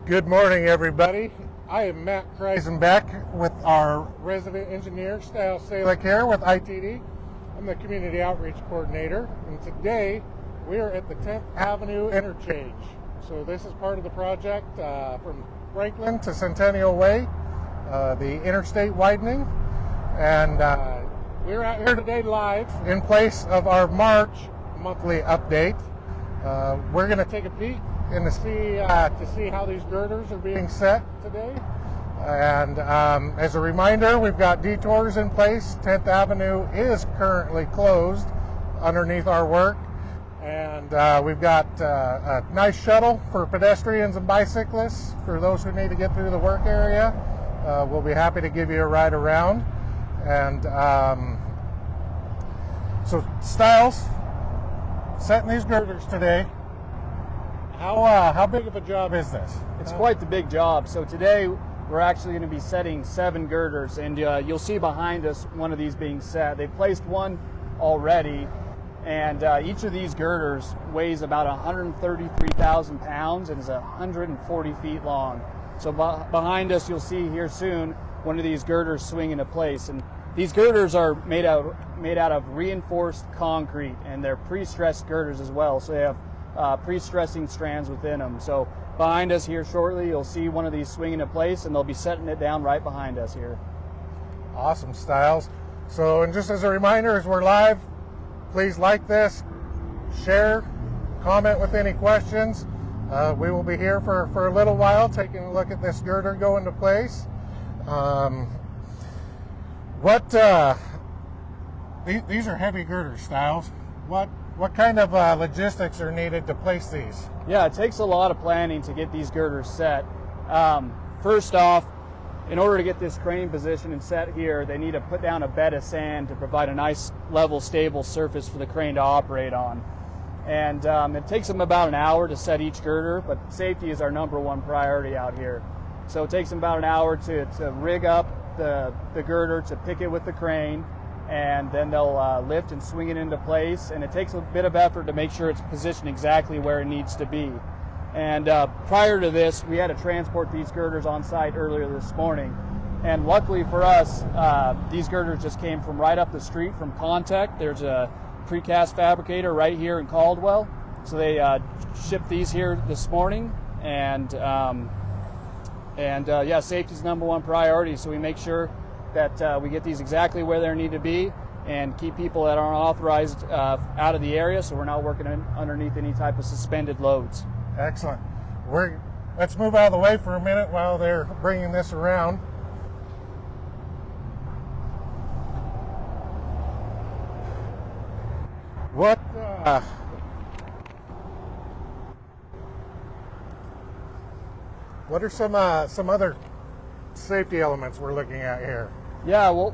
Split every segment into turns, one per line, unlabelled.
Good morning, everybody. I am Matt Kreisenbeck with our resident engineer, Style Salick here with ITD. I'm the Community Outreach Coordinator, and today we are at the 10th Avenue interchange. So this is part of the project from Franklin to Centennial Way, the interstate widening. And we're out here today live in place of our March monthly update. We're going to take a peek and to see how these girders are being set today. And as a reminder, we've got detours in place. 10th Avenue is currently closed underneath our work. And we've got a nice shuttle for pedestrians and bicyclists for those who need to get through the work area. We'll be happy to give you a ride around. And so Styles, setting these girders today. How big of a job is this?
It's quite the big job. So today we're actually going to be setting 7 girders, and you'll see behind us one of these being set. They've placed one already, and each of these girders weighs about 133,000 pounds and is 140 feet long. So behind us, you'll see here soon one of these girders swing into place. And these girders are made out of reinforced concrete, and they're pre-stressed girders as well. So they have pre-stressing strands within them. So behind us here shortly, you'll see one of these swing into place, and they'll be setting it down right behind us here.
Awesome, Styles. So, and just as a reminder, as we're live, please like this, share, comment with any questions. We will be here for a little while taking a look at this girder go into place. These are heavy girders, Styles. What kind of logistics are needed to place these?
Yeah, it takes a lot of planning to get these girders set. First off, in order to get this crane positioned and set here, they need to put down a bed of sand to provide a nice, level, stable surface for the crane to operate on. And it takes them about an hour to set each girder, but safety is our #1 priority out here. So it takes them about an hour to rig up the girder, to pick it with the crane, and then they'll lift and swing it into place. And it takes a bit of effort to make sure it's positioned exactly where it needs to be. And prior to this, we had to transport these girders on site earlier this morning. And luckily for us, these girders just came from right up the street from Contec. There's a precast fabricator right here in Caldwell. So they shipped these here this morning. And yeah, safety is #1 priority. So we make sure that we get these exactly where they need to be and keep people that aren't authorized out of the area, so we're not working underneath any type of suspended loads.
Excellent. Let's move out of the way for a minute while they're bringing this around. What are some other safety elements we're looking at here?
Yeah, well,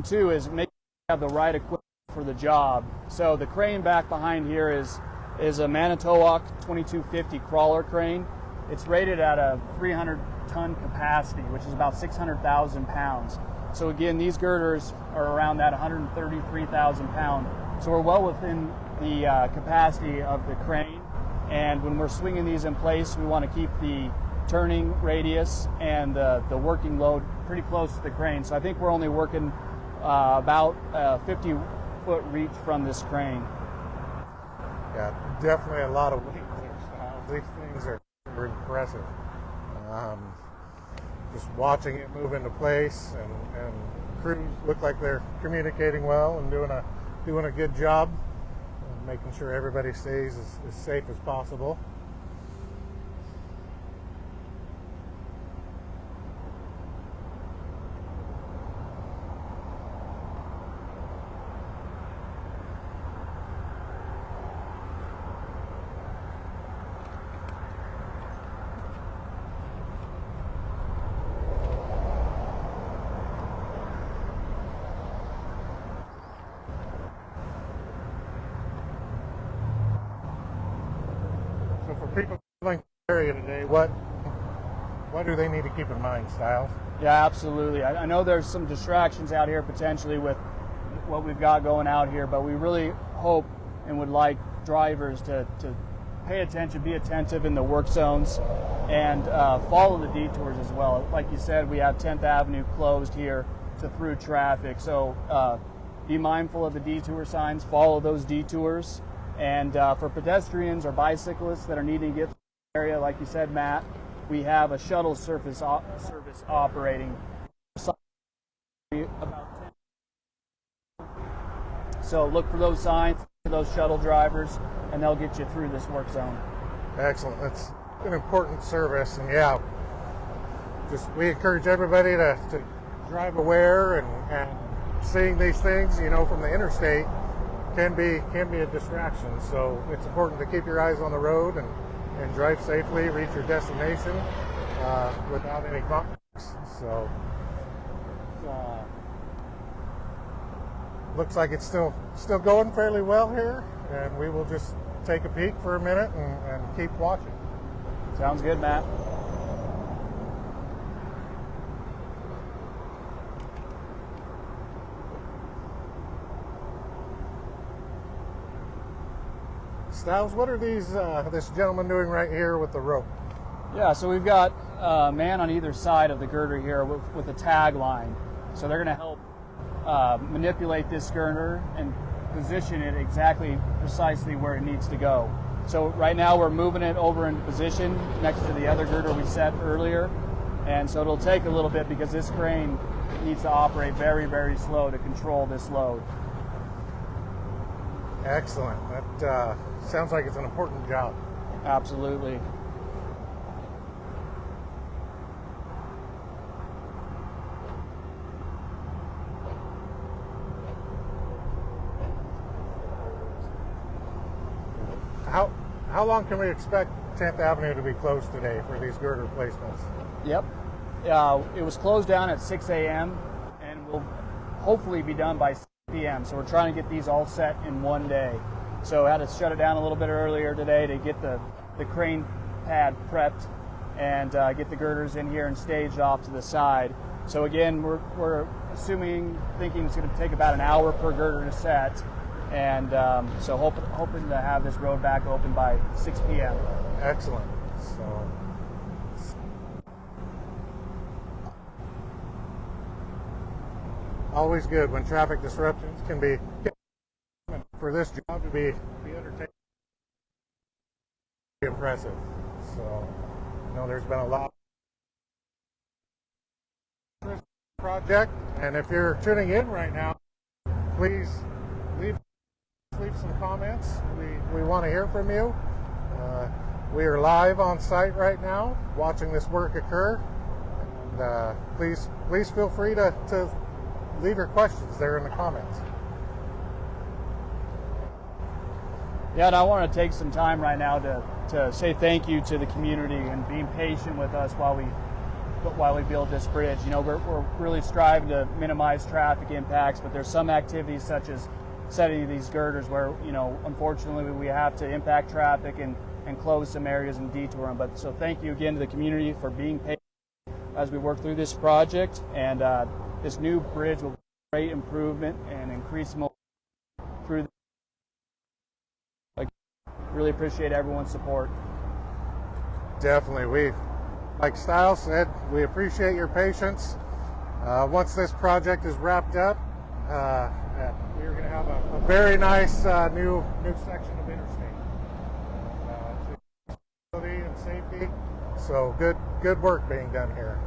too is make sure you have the right equipment for the job. So the crane back behind here is a Manitowoc 2250 crawler crane. It's rated at a 300-ton capacity, which is about 600,000 pounds. So again, these girders are around that 133,000 pound. So we're well within the capacity of the crane. And when we're swinging these in place, we want to keep the turning radius and the working load pretty close to the crane. So I think we're only working about 50-foot reach from this crane.
Yeah, definitely a lot of weight there, Styles. These things are impressive. Just watching it move into place, and crews look like they're communicating well and doing a good job, and making sure everybody stays as safe as possible. So for people traveling the area today, what do they need to keep in mind, Styles?
Yeah, absolutely. I know there's some distractions out here potentially with what we've got going out here, but we really hope and would like drivers to pay attention, be attentive in the work zones, and follow the detours as well. Like you said, we have 10th Avenue closed here to through traffic, so be mindful of the detour signs, follow those detours, and for pedestrians or bicyclists that are needing to get to the area, like you said, Matt, we have a shuttle service operating about 10. So look for those signs, for those shuttle drivers, and they'll get you through this work zone.
Excellent. That's an important service, and yeah, just we encourage everybody to drive aware, and seeing these things, you know, from the interstate can be a distraction. So it's important to keep your eyes on the road and drive safely, reach your destination without any conflicts. So looks like it's still going fairly well here, and we will just take a peek for a minute and keep watching.
Sounds good, Matt.
Styles, what are these this gentleman doing right here with the rope?
Yeah, so we've got a man on either side of the girder here with a tag line. So they're going to help manipulate this girder and position it precisely where it needs to go. So right now we're moving it over into position next to the other girder we set earlier. And so it'll take a little bit because this crane needs to operate very, very slow to control this load.
Excellent. That sounds like it's an important job.
Absolutely.
How long can we expect 10th Avenue to be closed today for these girder placements?
Yep. It was closed down at 6 a.m. and will hopefully be done by 6 p.m. So we're trying to get these all set in one day. So I had to shut it down a little bit earlier today to get the crane pad prepped and get the girders in here and staged off to the side. So again, we're thinking it's going to take about an hour per girder to set. And so hoping to have this road back open by 6 p.m.
Excellent. So always good when traffic disruptions can be for this job to be undertaken. Impressive. So there's been a lot of project, and if you're tuning in right now, please leave some comments. We want to hear from you. We are live on site right now watching this work occur, and please feel free to leave your questions there in the comments.
Yeah, and I want to take some time right now to say thank you to the community and being patient with us while we build this bridge. We're really striving to minimize traffic impacts, but there's some activities such as setting these girders where, unfortunately we have to impact traffic and close some areas and detour them. But so thank you again to the community for being patient as we work through this project, and this new bridge will be a great improvement and increase mobility through really appreciate everyone's support.
Definitely. Like Styles said, we appreciate your patience. Once this project is wrapped up, we're going to have a very nice new section of interstate. And safety. So good work being done here.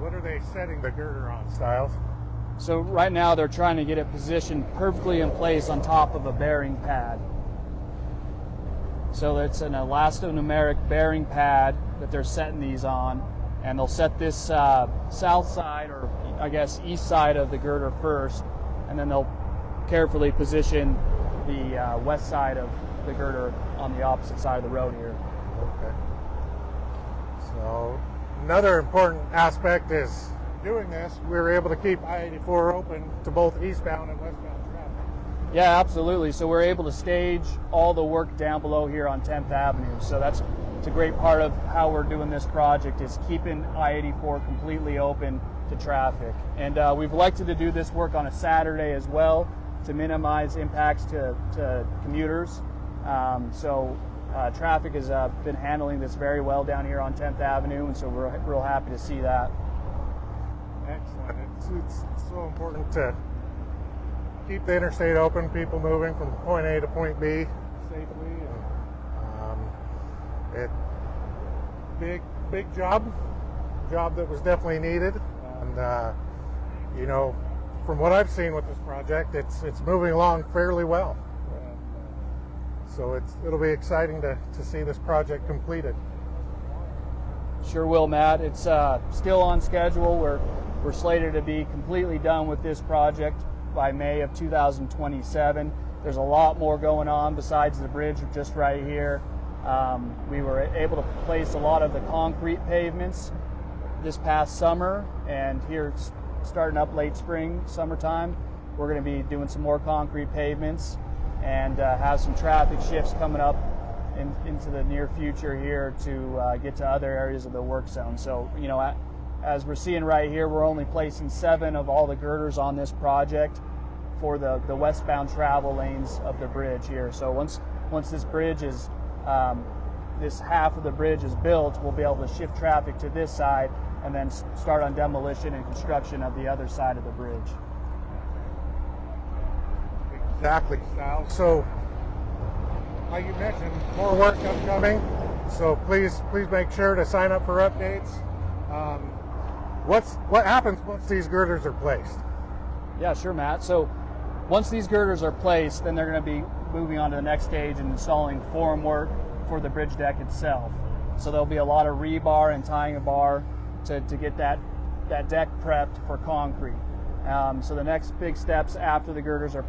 What are they setting the girder on, Styles?
So right now they're trying to get it positioned perfectly in place on top of a bearing pad. So it's an elastomeric bearing pad that they're setting these on, and they'll set this south side, or I guess east side of the girder first, and then they'll carefully position the west side of the girder on the opposite side of the road here.
Okay. So another important aspect is doing this, we were able to keep I-84 open to both eastbound and westbound traffic.
Yeah, absolutely. So we're able to stage all the work down below here on 10th Avenue. So that's it's a great part of how we're doing this project is keeping I-84 completely open to traffic. And we've elected to do this work on a Saturday as well to minimize impacts to commuters. Traffic has been handling this very well down here on 10th Avenue, and so we're real happy to see that.
Excellent. It's so important to keep the interstate open, people moving from point A to point B safely. And big job that was definitely needed. And you know, from what I've seen with this project, it's moving along fairly well. So it'll be exciting to see this project completed.
Sure will, Matt. It's still on schedule. We're slated to be completely done with this project by May of 2027. There's a lot more going on besides the bridge just right here. We were able to place a lot of the concrete pavements this past summer, and here starting up late spring, summertime, we're going to be doing some more concrete pavements and have some traffic shifts coming up into the near future here to get to other areas of the work zone. So, you know, as we're seeing right here, we're only placing 7 of all the girders on this project for the westbound travel lanes of the bridge here. So once this bridge is, this half of the bridge is built, we'll be able to shift traffic to this side and then start on demolition and construction of the other side of the bridge.
Exactly, Sal. So, like you mentioned, more work upcoming. So please make sure to sign up for updates. What happens once these girders are placed?
Yeah, sure, Matt. So once these girders are placed, then they're going to be moving on to the next stage and installing formwork for the bridge deck itself. So there'll be a lot of rebar and tying a bar to get that deck prepped for concrete. So the next big steps after the girders are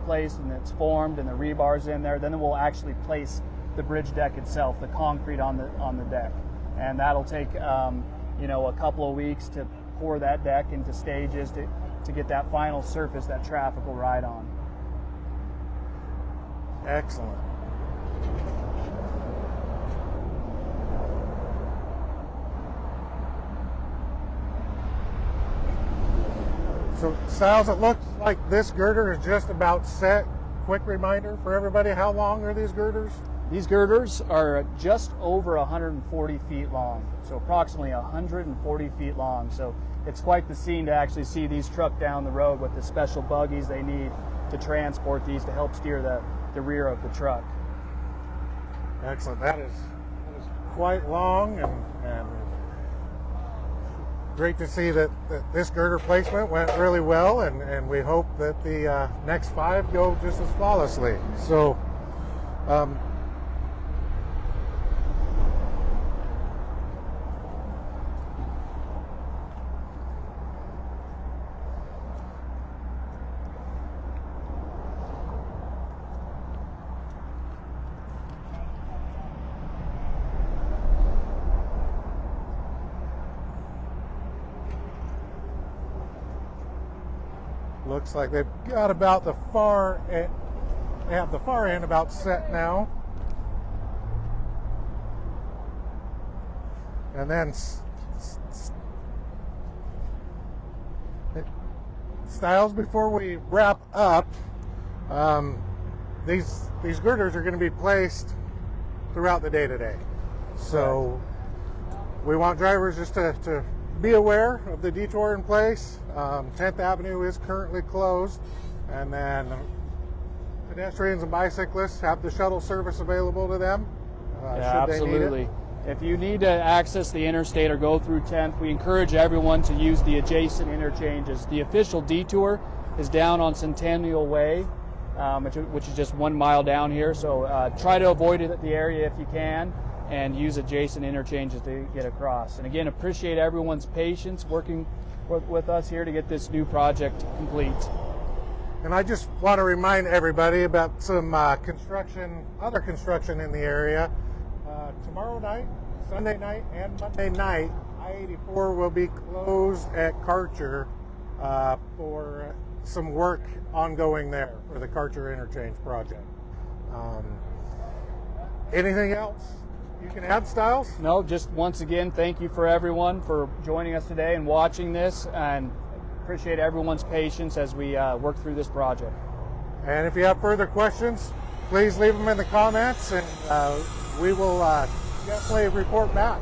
placed and it's formed and the rebar's in there, then we'll actually place the bridge deck itself, the concrete on the deck, and that'll take you know, a couple of weeks to pour that deck into stages to get that final surface that traffic will ride on.
Excellent. So, Sals, it looks like this girder is just about set. Quick reminder for everybody, how long are these girders?
These girders are just over 140 feet long, so approximately 140 feet long. So it's quite the scene to actually see these truck down the road with the special buggies they need to transport these to help steer the rear of the truck.
Excellent. That is quite long, and great to see that this girder placement went really well, and we hope that the next 5 go just as flawlessly. So looks like they've got about the far end about set now. And then Styles, before we wrap up, these girders are going to be placed throughout the day today. So we want drivers just to be aware of the detour in place. 10th Avenue is currently closed, and then pedestrians and bicyclists have the shuttle service available to them.
Yeah, absolutely. If you need to access the interstate or go through 10th, we encourage everyone to use the adjacent interchanges. The official detour is down on Centennial Way, which is just 1 mile down here. So try to avoid it at the area if you can, and use adjacent interchanges to get across. And again, appreciate everyone's patience working with us here to get this new project complete.
And I just want to remind everybody about some other construction in the area. Tomorrow night, Sunday night, and Monday night, I-84 will be closed at Karcher for some work ongoing there for the Karcher Interchange project. Anything else you can add, Styles?
No, just once again, thank you for everyone for joining us today and watching this, and appreciate everyone's patience as we work through this project.
And if you have further questions, please leave them in the comments, and we will definitely report back.